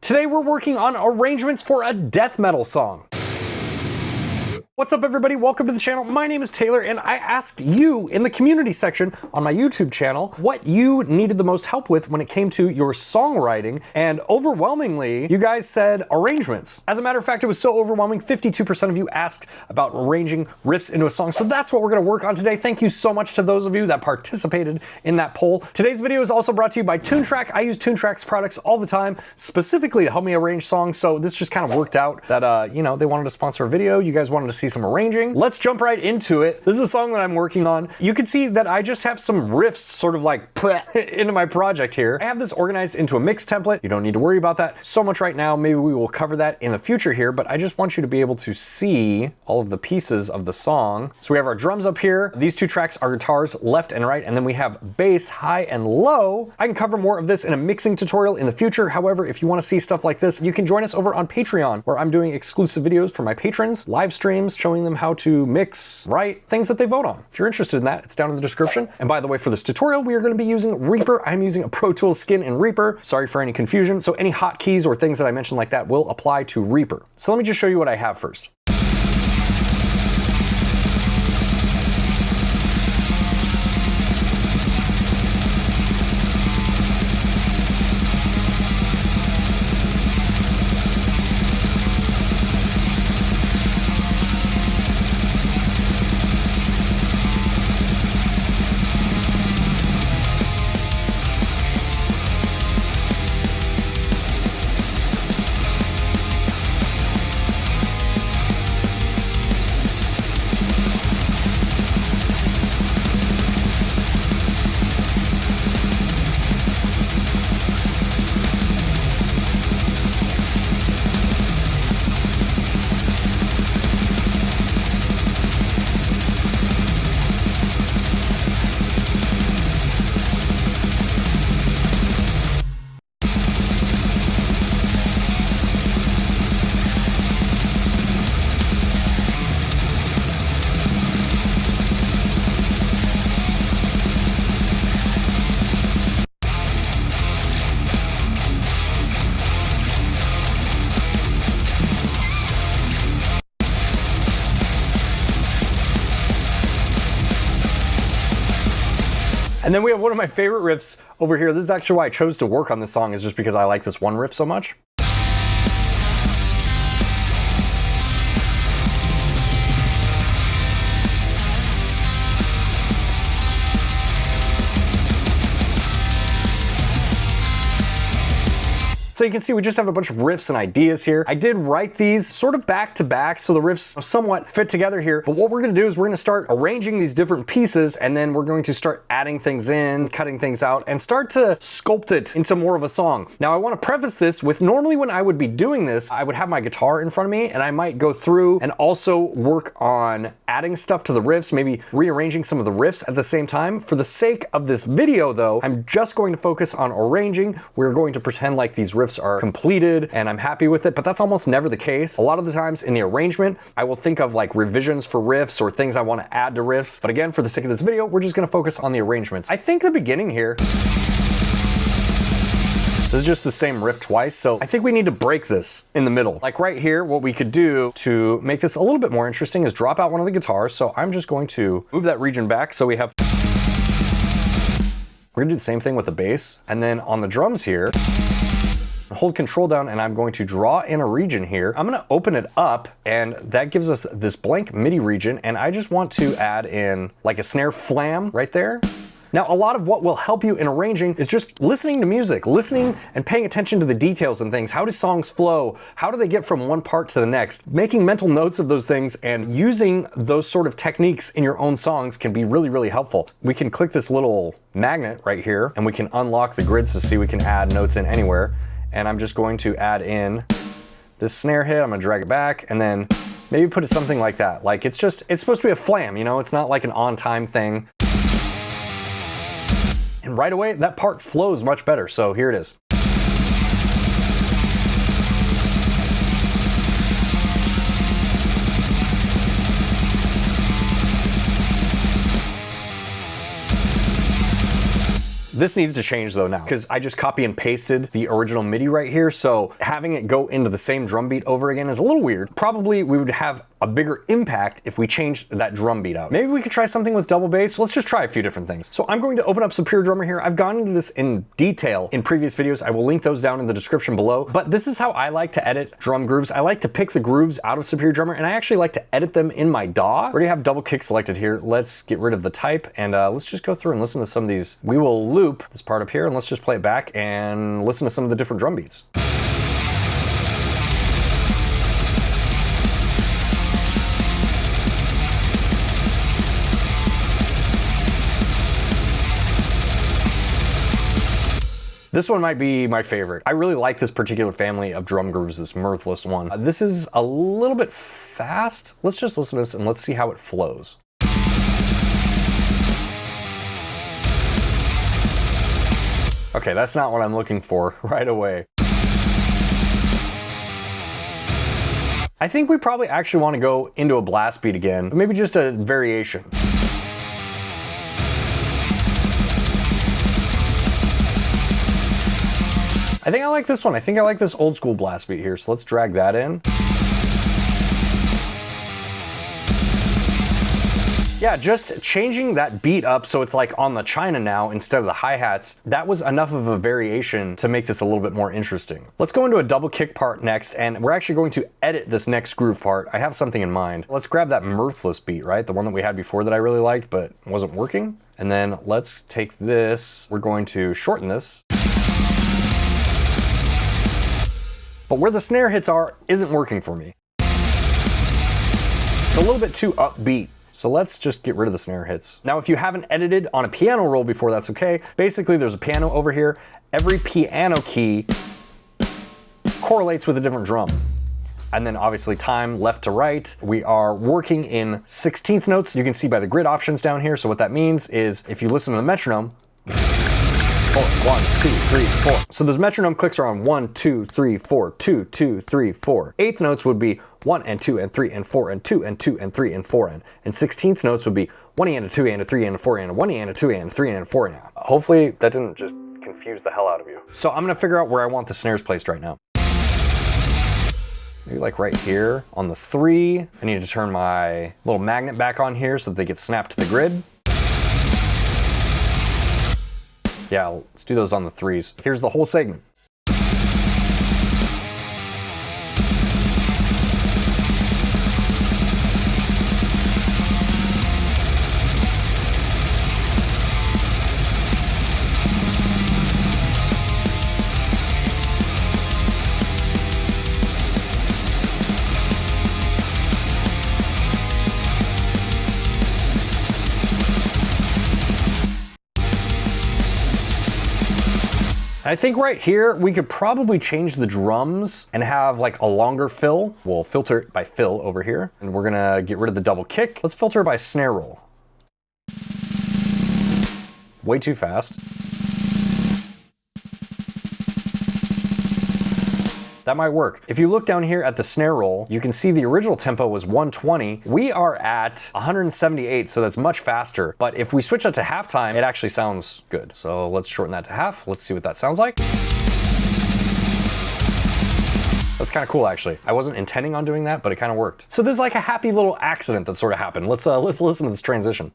Today we're working on arrangements for a death metal song. What's up everybody, welcome to the channel. My name is Taylor and I asked you in the community section on my YouTube channel what you needed the most help with when it came to your songwriting, and overwhelmingly you guys said arrangements. As a matter of fact, it was so overwhelming, 52% of you asked about arranging riffs into a song, so that's what we're going to work on today. Thank you so much to those of you that participated in that poll. Today's video is also brought to you by Toontrack. I use Toontrack's products all the time, specifically to help me arrange songs, so this just kind of worked out that, you know, they wanted to sponsor a video, you guys wanted to see some arranging. Let's jump right into it. This is a song that I'm working on. You can see that I just have some riffs sort of like into my project here. I have this organized into a mix template. You don't need to worry about that so much right now. Maybe we will cover that in the future here, but I just want you to be able to see all of the pieces of the song. So we have our drums up here. These two tracks are guitars left and right, and then we have bass, high and low. I can cover more of this in a mixing tutorial in the future. However, if you want to see stuff like this, you can join us over on Patreon, where I'm doing exclusive videos for my patrons, live streams, showing them how to mix, write, things that they vote on. If you're interested in that, it's down in the description. And by the way, for this tutorial, we are going to be using Reaper. I'm using a Pro Tools skin in Reaper. Sorry for any confusion. So any hotkeys or things that I mentioned like that will apply to Reaper. So let me just show you what I have first. And then we have one of my favorite riffs over here. This is actually why I chose to work on this song, is just because I like this one riff so much. So you can see we just have a bunch of riffs and ideas here. I did write these sort of back to back, so the riffs somewhat fit together here. But what we're gonna do is we're gonna start arranging these different pieces, and then we're going to start adding things in, cutting things out, and start to sculpt it into more of a song. Now I wanna preface this with, normally when I would be doing this, I would have my guitar in front of me, and I might go through and also work on adding stuff to the riffs, maybe rearranging some of the riffs at the same time. For the sake of this video though, I'm just going to focus on arranging. We're going to pretend like these riffs are completed and I'm happy with it, but that's almost never the case. A lot of the times in the arrangement, I will think of like revisions for riffs or things I want to add to riffs. But again, for the sake of this video, we're just going to focus on the arrangements. I think the beginning here, this is just the same riff twice, so I think we need to break this in the middle. Like right here, what we could do to make this a little bit more interesting is drop out one of the guitars. So I'm just going to move that region back so we have... We're gonna do the same thing with the bass. And then on the drums here, hold control down and I'm going to draw in a region here. I'm gonna open it up and that gives us this blank MIDI region, and I just want to add in like a snare flam right there. Now, a lot of what will help you in arranging is just listening to music, listening and paying attention to the details and things. How do songs flow? How do they get from one part to the next? Making mental notes of those things and using those sort of techniques in your own songs can be really, really helpful. We can click this little magnet right here and we can unlock the grids to see we can add notes in anywhere. And I'm just going to add in this snare hit. I'm gonna drag it back and then maybe put it something like that. Like it's supposed to be a flam, you know? It's not like an on-time thing. And right away, that part flows much better. So here it is. This needs to change though now, because I just copy and pasted the original MIDI right here, so having it go into the same drum beat over again is a little weird. Probably we would have a bigger impact if we changed that drum beat out. Maybe we could try something with double bass. Let's just try a few different things. So I'm going to open up Superior Drummer here. I've gone into this in detail in previous videos. I will link those down in the description below, but this is how I like to edit drum grooves. I like to pick the grooves out of Superior Drummer, and I actually like to edit them in my DAW. I already have double kick selected here. Let's get rid of the type, and let's just go through and listen to some of these. We will loop this part up here, and let's just play it back and listen to some of the different drum beats. This one might be my favorite. I really like this particular family of drum grooves, this mirthless one. This is a little bit fast. Let's just listen to this and let's see how it flows. Okay, that's not what I'm looking for right away. I think we probably actually want to go into a blast beat again, maybe just a variation. I think I like this one. I think I like this old school blast beat here, so let's drag that in. Yeah, just changing that beat up so it's like on the China now instead of the hi-hats, that was enough of a variation to make this a little bit more interesting. Let's go into a double kick part next, and we're actually going to edit this next groove part. I have something in mind. Let's grab that mirthless beat, right? The one that we had before that I really liked but wasn't working. And then let's take this, we're going to shorten this. But where the snare hits are isn't working for me. It's a little bit too upbeat. So let's just get rid of the snare hits. Now, if you haven't edited on a piano roll before, that's okay. Basically, there's a piano over here. Every piano key correlates with a different drum. And then obviously time left to right. We are working in 16th notes. You can see by the grid options down here. So what that means is if you listen to the metronome, 1, 2, 3, 4. So those metronome clicks are on 1, 2, 3, 4, 2, 2, 3, 4. Eighth notes would be 1 and 2 and 3 and 4 and 2 and 2 and 3 and 4 and 16th notes would be 1 and a 2 and a 3 and a 4 and a 1 and a 2 and a 3 and a 4 and a. Hopefully that didn't just confuse the hell out of you. So I'm gonna figure out where I want the snares placed right now. Maybe like right here on the 3. I need to turn my little magnet back on here so that they get snapped to the grid. Yeah, let's do those on the 3s. Here's the whole segment. I think right here, we could probably change the drums and have like a longer fill. We'll filter it by fill over here. And we're gonna get rid of the double kick. Let's filter it by snare roll. Way too fast. That might work. If you look down here at the snare roll, you can see the original tempo was 120. We are at 178, so that's much faster. But if we switch that to halftime, it actually sounds good. So let's shorten that to half. Let's see what that sounds like. That's kind of cool, actually. I wasn't intending on doing that, but it kind of worked. So there's like a happy little accident that sort of happened. Let's listen to this transition.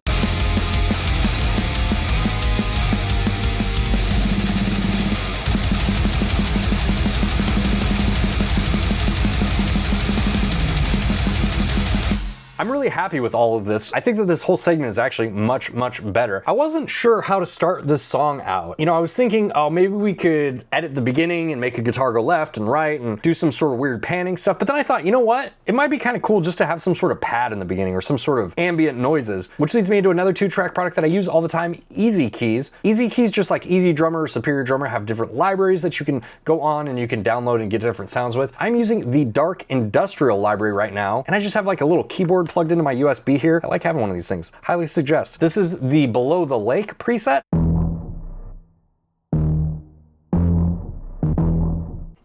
I'm really happy with all of this. I think that this whole segment is actually much, much better. I wasn't sure how to start this song out. You know, I was thinking, oh, maybe we could edit the beginning and make a guitar go left and right and do some sort of weird panning stuff. But then I thought, you know what? It might be kind of cool just to have some sort of pad in the beginning or some sort of ambient noises, which leads me into another 2-track product that I use all the time, 𝗎𝐄�keys. 𝗎𝐄�keys, just like Easy Drummer or Superior Drummer, have different libraries that you can go on and you can download and get different sounds with. I'm using the Dark Industrial library right now, and I just have like a little keyboard plugged into my USB here. I like having one of these things. Highly suggest. This is the Below the Lake preset.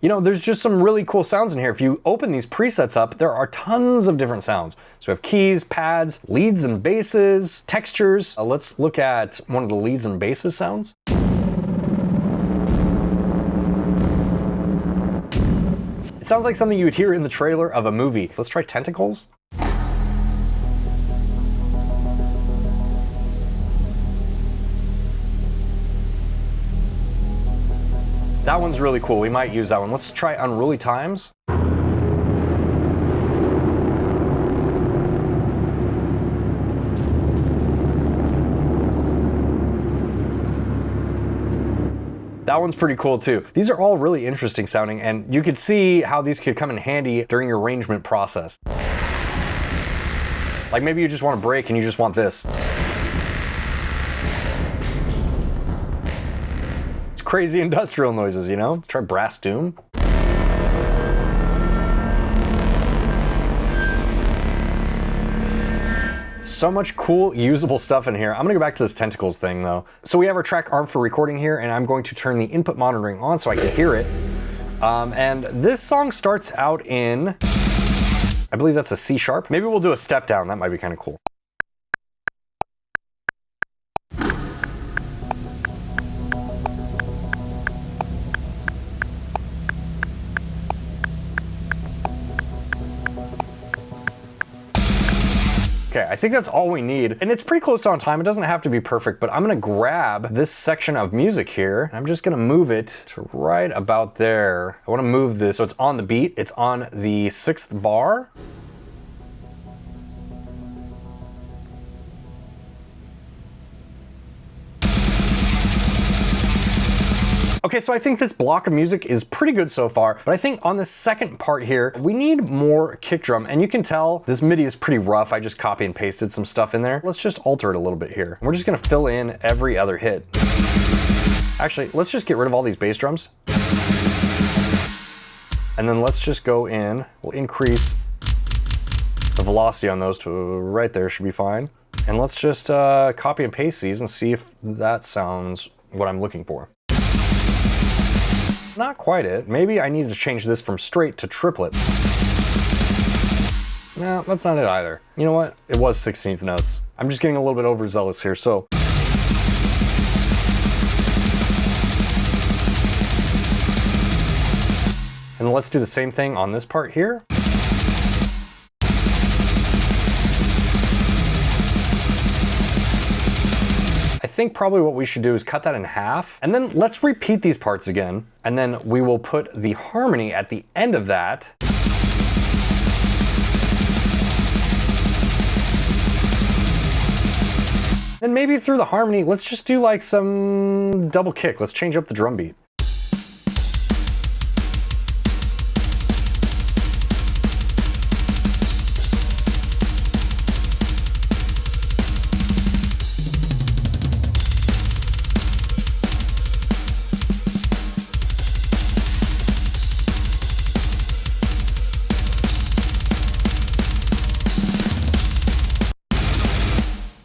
You know, there's just some really cool sounds in here. If you open these presets up, there are tons of different sounds. So we have keys, pads, leads and basses, textures. Let's look at one of the leads and basses sounds. It sounds like something you would hear in the trailer of a movie. Let's try tentacles. That one's really cool. We might use that one. Let's try unruly times. That one's pretty cool too. These are all really interesting sounding, and you could see how these could come in handy during your arrangement process. Like maybe you just want a break and you just want this. It's crazy industrial noises, you know? Let's try brass doom. So much cool, usable stuff in here. I'm gonna go back to this tentacles thing though. So we have our track arm for recording here, and I'm going to turn the input monitoring on so I can hear it. And this song starts out in, I believe that's a C sharp. Maybe we'll do a step down, that might be kind of cool. Okay, I think that's all we need, and it's pretty close to on time. It doesn't have to be perfect, but I'm gonna grab this section of music here. I'm just gonna move it to right about there. I wanna move this so it's on the beat. It's on the 6th bar. Okay, so I think this block of music is pretty good so far, but I think on the second part here, we need more kick drum, and you can tell this MIDI is pretty rough. I just copy and pasted some stuff in there. Let's just alter it a little bit here. We're just gonna fill in every other hit. Actually, let's just get rid of all these bass drums. And then let's just go in, we'll increase the velocity on those to right there, should be fine. And let's just copy and paste these and see if that sounds what I'm looking for. Not quite it. Maybe I need to change this from straight to triplet. No, that's not it either. You know what? It was 16th notes. I'm just getting a little bit overzealous here, so. And let's do the same thing on this part here. I think probably what we should do is cut that in half, and then let's repeat these parts again, and then we will put the harmony at the end of that. And maybe through the harmony, let's just do like some double kick. Let's change up the drum beat.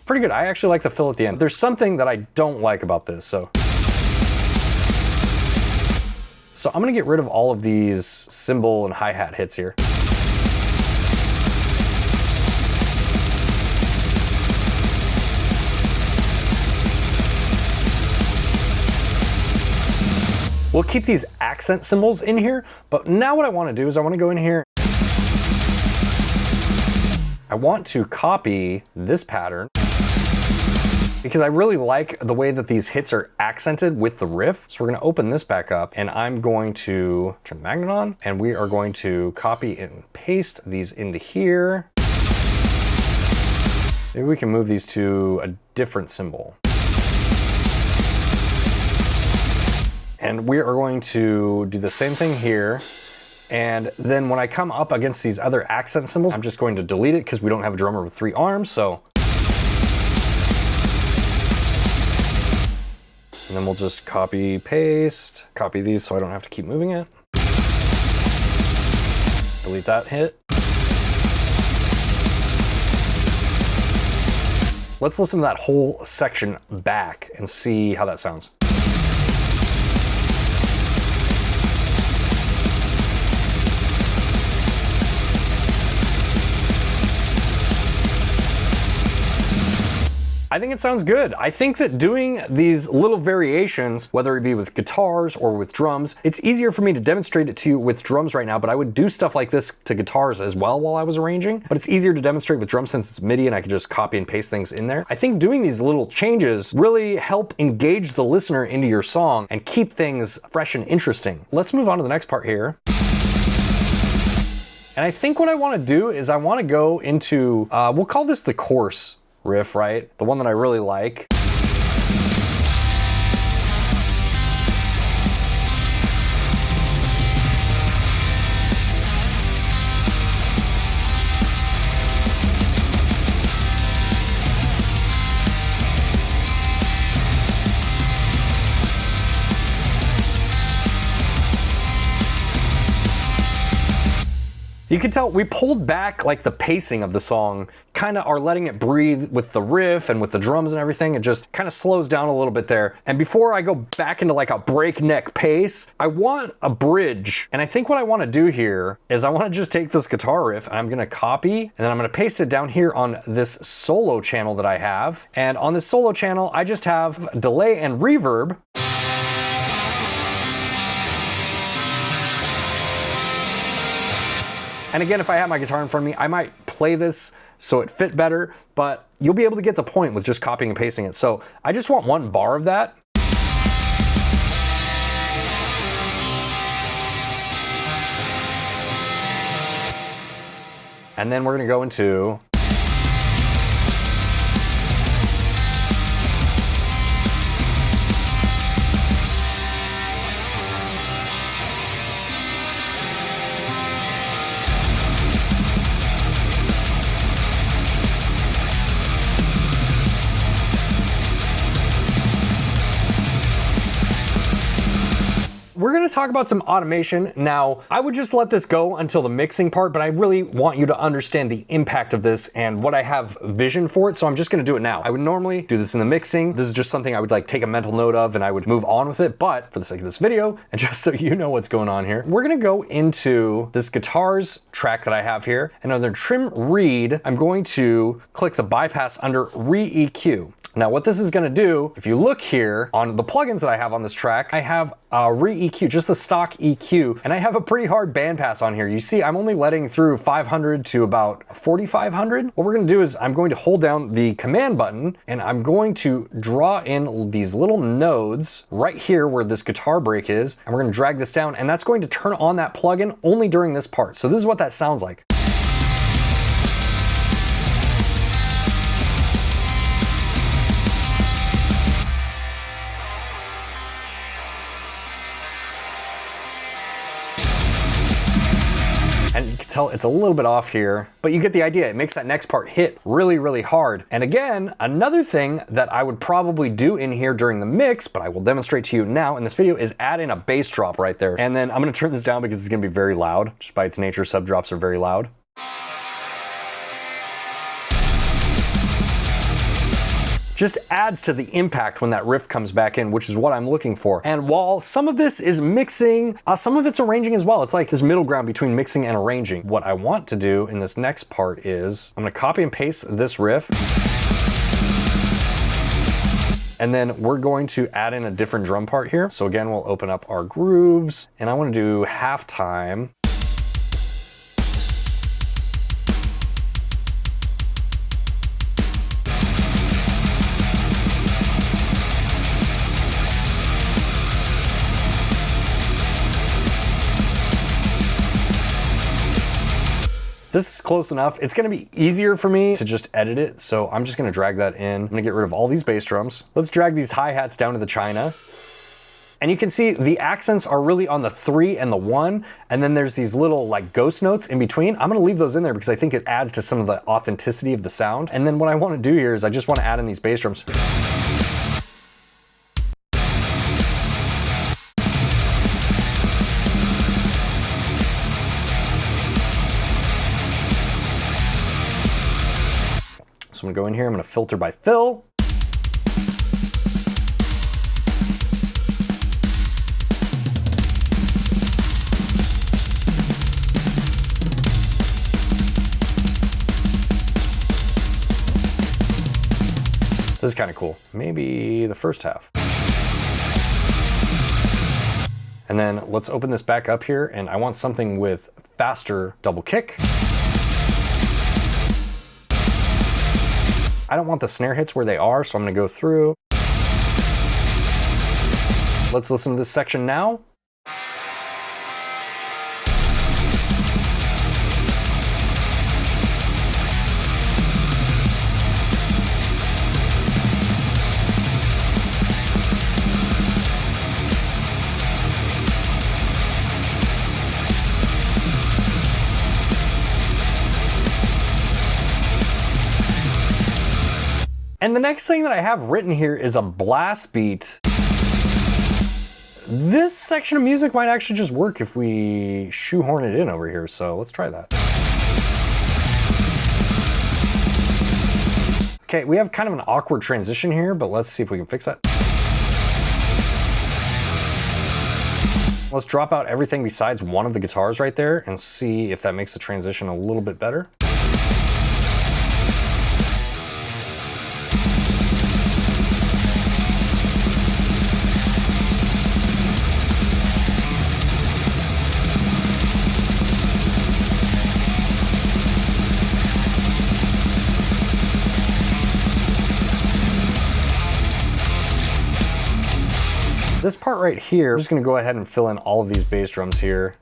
Pretty good. I actually like the fill at the end. There's something that I don't like about this, so I'm gonna get rid of all of these cymbal and hi-hat hits here. We'll keep these accent cymbals in here, but now what I want to do is I want to go in here. I want to copy this pattern because I really like the way that these hits are accented with the riff. So we're gonna open this back up, and I'm going to turn the magnet on, and we are going to copy and paste these into here. Maybe we can move these to a different cymbal. And we are going to do the same thing here. And then when I come up against these other accent cymbals, I'm just going to delete it because we don't have a drummer with 3 arms, so. And then we'll just copy, paste, copy these so I don't have to keep moving it. Delete that hit. Let's listen to that whole section back and see how that sounds. I think it sounds good. I think that doing these little variations, whether it be with guitars or with drums, it's easier for me to demonstrate it to you with drums right now, but I would do stuff like this to guitars as well while I was arranging, but it's easier to demonstrate with drums since it's MIDI and I can just copy and paste things in there. I think doing these little changes really help engage the listener into your song and keep things fresh and interesting. Let's move on to the next part here. And I think what I want to do is I want to go into, we'll call this the chorus riff, right? The one that I really like. You can tell we pulled back like the pacing of the song, kind of are letting it breathe with the riff and with the drums and everything. It just kind of slows down a little bit there. And before I go back into like a breakneck pace, I want a bridge. And I think what I want to do here is I want to just take this guitar riff and I'm going to copy and then I'm going to paste it down here on this solo channel that I have. And on this solo channel, I just have delay and reverb. And again, if I have my guitar in front of me, I might play this so it fit better, but you'll be able to get the point with just copying and pasting it. So I just want one bar of that. And then we're gonna go into we're gonna talk about some automation. Now, I would just let this go until the mixing part, but I really want you to understand the impact of this and what I have vision for it, so I'm just gonna do it now. I would normally do this in the mixing. This is just something I would like take a mental note of and I would move on with it, but for the sake of this video, and just so you know what's going on here, we're gonna go into this guitars track that I have here, and under trim read, I'm going to click the bypass under re-EQ. Now what this is gonna do, if you look here on the plugins that I have on this track, I have a re-EQ, just a stock EQ, and I have a pretty hard bandpass on here. You see, I'm only letting through 500 to about 4,500. What we're gonna do is I'm going to hold down the command button and I'm going to draw in these little nodes right here where this guitar break is, and we're gonna drag this down, and that's going to turn on that plugin only during this part. So this is what that sounds like. And you can tell it's a little bit off here, but you get the idea. It makes that next part hit really, really hard. And again, another thing that I would probably do in here during the mix, but I will demonstrate to you now in this video, is add in a bass drop right there. And then I'm gonna turn this down because it's gonna be very loud. Just by its nature, sub drops are very loud. Just adds to the impact when that riff comes back in, which is what I'm looking for. And while some of this is mixing, some of it's arranging as well. It's like this middle ground between mixing and arranging. What I want to do in this next part is I'm gonna copy and paste this riff. And then we're going to add in a different drum part here. So again, we'll open up our grooves and I wanna do halftime. This is close enough. It's gonna be easier for me to just edit it, so I'm just gonna drag that in. I'm gonna get rid of all these bass drums. Let's drag these hi-hats down to the China. And you can see the accents are really on the 3 and the 1, and then there's these little like ghost notes in between. I'm gonna leave those in there because I think it adds to some of the authenticity of the sound. And then what I wanna do here is I just wanna add in these bass drums. So I'm gonna go in here, I'm gonna filter by fill. This is kind of cool. Maybe the first half. And then let's open this back up here, and I want something with faster double kick. I don't want the snare hits where they are, so I'm gonna go through. Let's listen to this section now. And the next thing that I have written here is a blast beat. This section of music might actually just work if we shoehorn it in over here, so let's try that. Okay, we have kind of an awkward transition here, but let's see if we can fix that. Let's drop out everything besides one of the guitars right there and see if that makes the transition a little bit better. This part right here, I'm just gonna go ahead and fill in all of these bass drums here.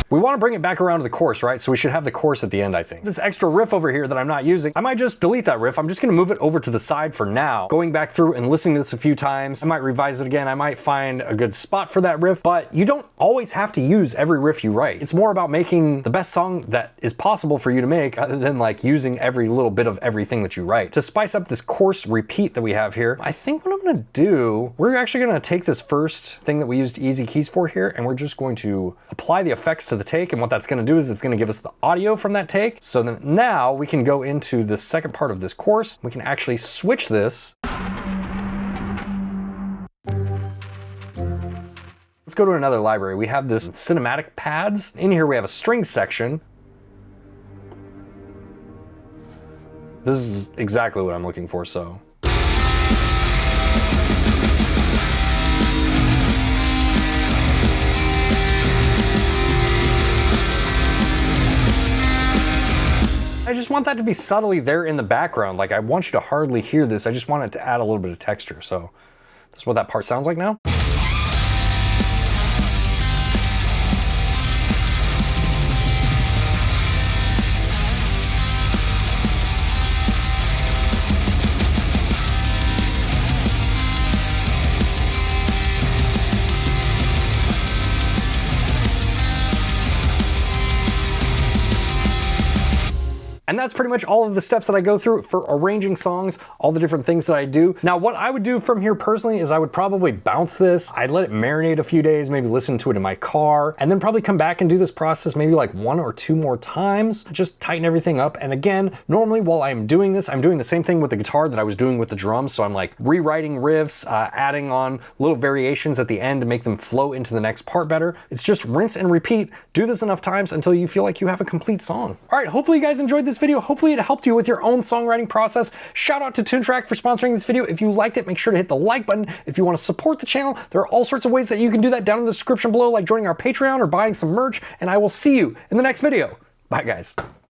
We want to bring it back around to the chorus, right? So we should have the chorus at the end, I think. This extra riff over here that I'm not using, I might just delete that riff. I'm just gonna move it over to the side for now. Going back through and listening to this a few times, I might revise it again. I might find a good spot for that riff, but you don't always have to use every riff you write. It's more about making the best song that is possible for you to make, other than like using every little bit of everything that you write. To spice up this course repeat that we have here, I think what I'm gonna do, we're actually gonna take this first thing that we used 𝐒𝐐𝐄𝐈𝐀𝐋 for here, and we're just going to apply the effects to the take, and what that's gonna do is it's gonna give us the audio from that take. So then now we can go into the second part of this course. We can actually switch this. Let's go to another library. We have this cinematic pads. In here we have a strings section. This is exactly what I'm looking for, so. I just want that to be subtly there in the background. Like, I want you to hardly hear this. I just want it to add a little bit of texture. So this is what that part sounds like now. And that's pretty much all of the steps that I go through for arranging songs, all the different things that I do. Now, what I would do from here personally is I would probably bounce this. I'd let it marinate a few days, maybe listen to it in my car, and then probably come back and do this process maybe like 1 or 2 more times. Just tighten everything up. And again, normally while I'm doing this, I'm doing the same thing with the guitar that I was doing with the drums. So I'm like rewriting riffs, adding on little variations at the end to make them flow into the next part better. It's just rinse and repeat. Do this enough times until you feel like you have a complete song. All right, hopefully you guys enjoyed this video. Hopefully it helped you with your own songwriting process. Shout out to Toontrack for sponsoring this video. If you liked it, make sure to hit the like button. If you want to support the channel, there are all sorts of ways that you can do that down in the description below, like joining our Patreon or buying some merch, and I will see you in the next video. Bye, guys.